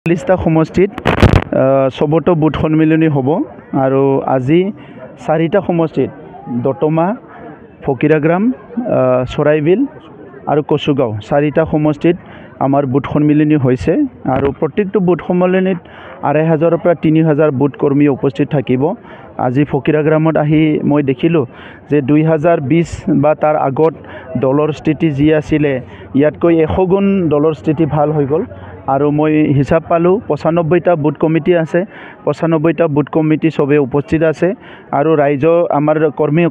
লিষ্টা সমষ্টিত সবতো বুথ সন্মিলনী হ'ব আৰু আজি 4টা সমষ্টিত দতমা ফকিৰাগ্ৰাম চৰাইবিল আৰু কচুগাঁও 4টা সমষ্টিত আমাৰ বুথ সন্মিলনী হৈছে আৰু প্ৰত্যেকটো বুথ সন্মিলনীত 2500 পৰা 3000 বুথ কৰ্মী উপস্থিত থাকিব। আজি ফকিৰাগ্ৰামত আহি মই দেখিলোঁ যে 2020 বা তাৰ আগত দলৰ স্থিতি যি আছিলে ইয়াতকৈ 100 গুণ দলৰ স্থিতি ভাল হৈ গ'ল আৰু মই হিচাপ পালোঁ 95টা বুথ কমিটি আছে 95টা বুথ কমিটি সবে উপস্থিত আছে আৰু ৰাইজ আমাৰ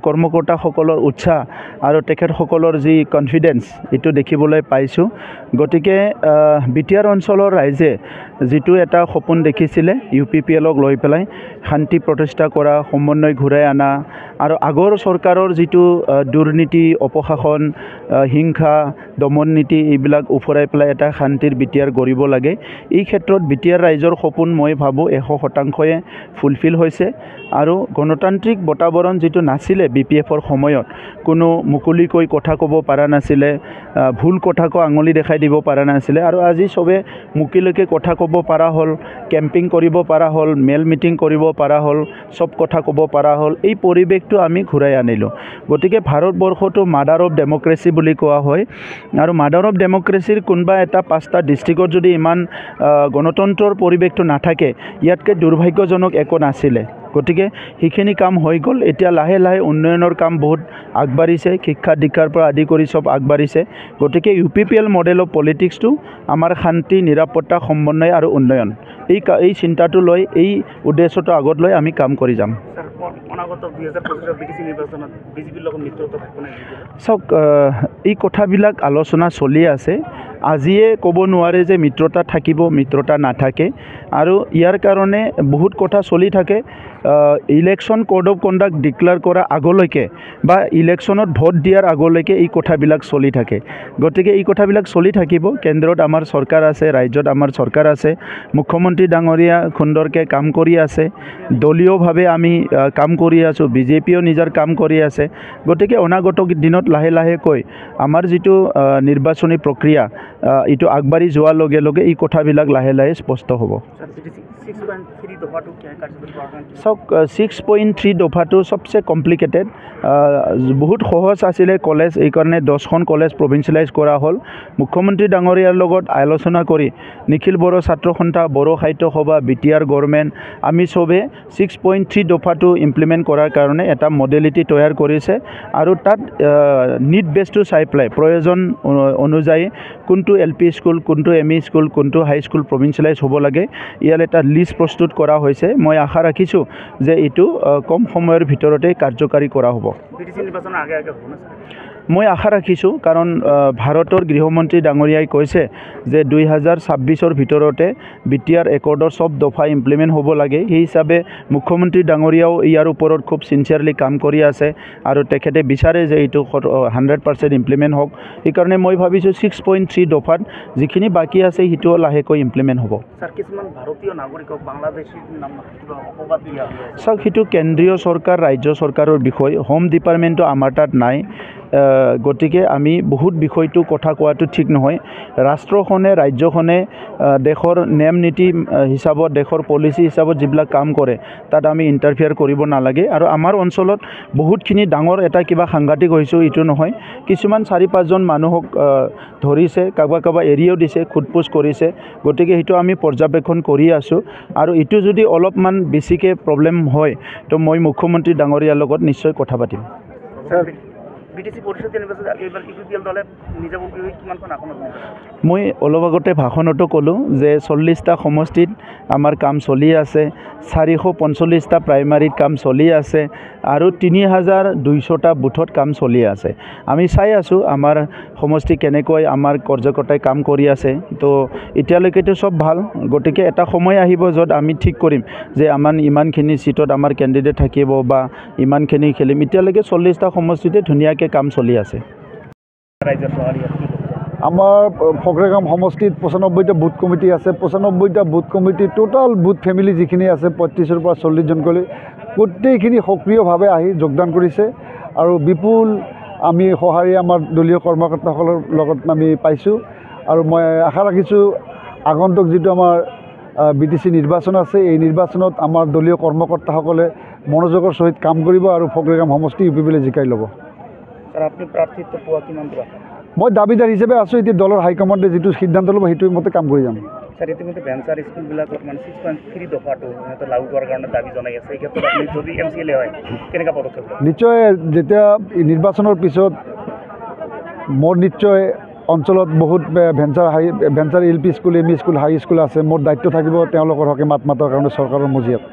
কৰ্মকৰ্তাসকলৰ উৎসাহ আৰু তেখেতসকলৰ যি কনফিডেন্স এটো দেখিবলৈ পাইছোঁ। গতিকে বিটিআৰ অঞ্চলৰ ৰাইজে যেটো এটা সপোন দেখিছিলে UPPLক লৈ পেলাই শান্তি প্ৰতিষ্ঠা কৰা সমন্বয় ঘূৰাই আনা আৰু আগৰ চৰকাৰৰ যেটো দুৰ্নীতি অপশাসন হিংসা দমন নীতি এইবিলাক উফৰাই পেলাই এটা শান্তিৰ বিটিআৰ গঢ়িব লাগে। এই ক্ষেত্ৰত বিটিআৰ ৰাইজৰ সপোন মই ভাবো 100%য়ে ফুলফিল হৈছে আৰু গণতান্ত্ৰিক বাতাবৰণ যেটো নাছিলে BPFৰ সময়ত কোনো মুকলিকৈ কথা ক'ব পৰা নাছিলে ভুল কথাকো আঙুলি দেখাই দিব পৰা নাছিলে আৰু আজি সবে মুকলিকৈ কথা ক'ব পৰা হ'ল কেম্পিং কৰিব পৰা হ'ল মেল মিটিং কৰিব পৰা হ'ল সব কথা ক'ব পৰা হ'ল এই পৰিৱেশটো আমি ঘূৰাই আনিলোঁ। গতিকে ভাৰতবৰ্ষটো মাদাৰ অফ ডেমক্ৰেসি বুলি কোৱা হয় আৰু মাদাৰ অফ ডেমক্ৰেসিৰ কোনবা এটা 5টা ডিস্ট্ৰিক্টত যদি ইমান গণতন্ত্ৰৰ পৰিৱেশটো নাথাকে ইয়াতকৈ দুৰ্ভাগ্যজনক একো নাছিলে। গতিকে সেইখিনি কাম হৈ গ'ল এতিয়া লাহে লাহে উন্নয়নৰ কাম বহুত আগবাঢ়িছে শিক্ষা দীক্ষাৰ পৰা আদি কৰি সব আগবাঢ়িছে। গতিকে UPPL মডেল অফ পলিটিক্সটো আমাৰ শান্তি নিৰাপত্তা সমন্বয় আৰু উন্নয়ন এই চিন্তাটো লৈ এই উদ্দেশ্যটো আগত লৈ আমি কাম কৰি যাম। চাওক এই কথাবিলাক আলোচনা চলি আছে আজিয়ে ক'ব নোৱাৰে যে মিত্ৰতা থাকিব মিত্ৰতা নাথাকে আৰু ইয়াৰ কাৰণে বহুত কথা চলি থাকে election code of conduct declare কৰা আগলৈকে বা ইলেকশ্যনত ভোট দিয়াৰ আগলৈকে এই কথাবিলাক চলি থাকে। গতিকে এই কথাবিলাক চলি থাকিব কেন্দ্ৰত আমাৰ চৰকাৰ আছে ৰাজ্যত আমাৰ চৰকাৰ আছে মুখ্যমন্ত্ৰী ডাঙৰীয়া সুন্দৰকৈ কাম কৰি আছে দলীয়ভাৱে আমি কাম কৰি আছো বিজেপিও নিজৰ কাম কৰি আছে। গতিকে অনাগত দিনত লাহে লাহেকৈ আমাৰ যেটো নিৰ্বাচনী প্ৰক্ৰিয়া এটো আগবাঢ়ি যোৱাৰ লগে লগে এই কথাবিলাক লাহে লাহে স্পষ্ট হ'ব। 6.3 দফাটো সবচে কমপ্লিকেটেড বহুত সহজ আছিলে কলেজ এই কাৰণে 10খন কলেজ প্ৰভিন্সিয়েলাইজ কৰা হ'ল মুখ্যমন্ত্ৰী ডাঙৰীয়াৰ লগত আলোচনা কৰি নিখিল বড়ো ছাত্ৰ সন্থা বড়ো সাহিত্য সভা বিটিআৰ গভৰ্ণমেণ্ট আমি সবে 6.3 দফাটো ইমপ্লিমেণ্ট কৰাৰ কাৰণে এটা মডেলিটি তৈয়াৰ কৰিছে আৰু তাত নিড বেছটো চাই পেলাই প্ৰয়োজন অনুযায়ী কোনটো LP স্কুল কোনটো ME স্কুল কোনটো হাই স্কুল প্ৰভিন্সিয়েলাইজ হ'ব লাগে ইয়াৰ এটা লিষ্ট প্ৰস্তুত কৰা হৈছে। মই আশা ৰাখিছোঁ যে এইটো কম সময়ৰ ভিতৰতে কাৰ্যকাৰী কৰা হ'ব। মই আশা ৰাখিছোঁ কাৰণ ভাৰতৰ গৃহমন্ত্ৰী ডাঙৰীয়াই কৈছে যে 2026ৰ ভিতৰতে বিটিআৰ একৰ্ডৰ সব দফা ইমপ্লিমেণ্ট হ'ব লাগে সেই হিচাপে মুখ্যমন্ত্ৰী ডাঙৰীয়াও ইয়াৰ ওপৰত খুব সিনচিয়াৰলি কাম কৰি আছে আৰু তেখেতে বিচাৰে যে এইটো 100% ইমপ্লিমেণ্ট হওক। সেইকাৰণে মই ভাবিছোঁ 6.3 দফাত যিখিনি বাকী আছে সেইটো লাহেকৈ ইমপ্লিমেণ্ট হ'ব। চাওক সেইটো কেন্দ্ৰীয় চৰকাৰ ৰাজ্য চৰকাৰৰ বিষয় হোম ডিপাৰ্টমেণ্টটো আমাৰ তাত নাই গতিকে আমি বহুত বিষয়টো কথা কোৱাটো ঠিক নহয়। ৰাষ্ট্ৰখনে ৰাজ্যখনে দেশৰ নিয়ম নীতি হিচাপত দেশৰ পলিচি হিচাপত যিবিলাক কাম কৰে তাত আমি ইণ্টাৰফিয়াৰ কৰিব নালাগে আৰু আমাৰ অঞ্চলত বহুতখিনি ডাঙৰ এটা কিবা সাংঘাতিক হৈছোঁ এইটো নহয় কিছুমান 4-5জন মানুহক ধৰিছে কাৰোবাক এৰিও দিছে খুদপুচ কৰিছে। গতিকে সেইটো আমি পৰ্যবেক্ষণ কৰি আছোঁ আৰু এইটো যদি অলপমান বেছিকৈ প্ৰব্লেম হয় তো মই মুখ্যমন্ত্ৰী ডাঙৰীয়াৰ লগত নিশ্চয় কথা পাতিম। মই অলপ আগতে ভাষণতো ক'লোঁ যে 40টা সমষ্টিত আমাৰ কাম চলি আছে 445টা প্ৰাইমাৰীত কাম চলি আছে আৰু 3200টা বুথত কাম চলি আছে। আমি চাই আছোঁ আমাৰ সমষ্টি কেনেকৈ আমাৰ কাৰ্যকৰ্তাই কাম কৰি আছে তো এতিয়ালৈকেতো সব ভাল। গতিকে এটা সময় আহিব য'ত আমি ঠিক কৰিম যে আমাৰ ইমানখিনি সিটত আমাৰ কেণ্ডিডেট থাকিব বা ইমানখিনি খেলিম। এতিয়ালৈকে 40টা সমষ্টিতে ধুনীয়াকৈ কাম চলি আছে। আমাৰ ফকৰেগাম সমষ্টিত 95টা বুথ কমিটি আছে 95টা booth committee total booth family যিখিনি আছে 35ৰ পৰা 40জনকৈ গোটেইখিনি সক্ৰিয়ভাৱে আহি যোগদান কৰিছে আৰু বিপুল আমি সঁহাৰি আমাৰ দলীয় কৰ্মকৰ্তাসকলৰ লগত আমি পাইছোঁ আৰু মই আশা ৰাখিছোঁ আগন্তুক যিটো আমাৰ BTC নিৰ্বাচন আছে এই নিৰ্বাচনত আমাৰ দলীয় কৰ্মকৰ্তাসকলে মনোযোগৰ সহিত কাম কৰিব আৰু ফকলেগাম সমষ্টি UPPলে জিকাই ল'ব। স্যাৰ আপুনি প্ৰাৰ্থিত্ব পোৱা কিমান দূৰ আছে? মই দাবীদাৰ হিচাপে আছোঁ, এতিয়া দলৰ হাইকমাণ্ডে যিটো সিদ্ধান্ত ল'ব সেইটো মতে কাম কৰি যাম। স্যাৰ ইতিমধ্যে ভেঞ্চাৰ স্কুলবিলাকত মানে 6.3 দফাটো সিহঁতে লাগু কৰাৰ কাৰণে দাবী জনাই আছে। এই ক্ষেত্ৰত আপুনি যদি MCLA হয় কেনেকুৱা পদক্ষেপ ল'ব? নিশ্চয় যেতিয়া নিৰ্বাচনৰ পিছত মোৰ নিশ্চয় অঞ্চলত বহুত venture LP school, ME school, high school আছে। মোৰ দায়িত্ব থাকিব তেওঁলোকৰ হকে মাত মাতৰ কাৰণে চৰকাৰৰ মজিয়াত।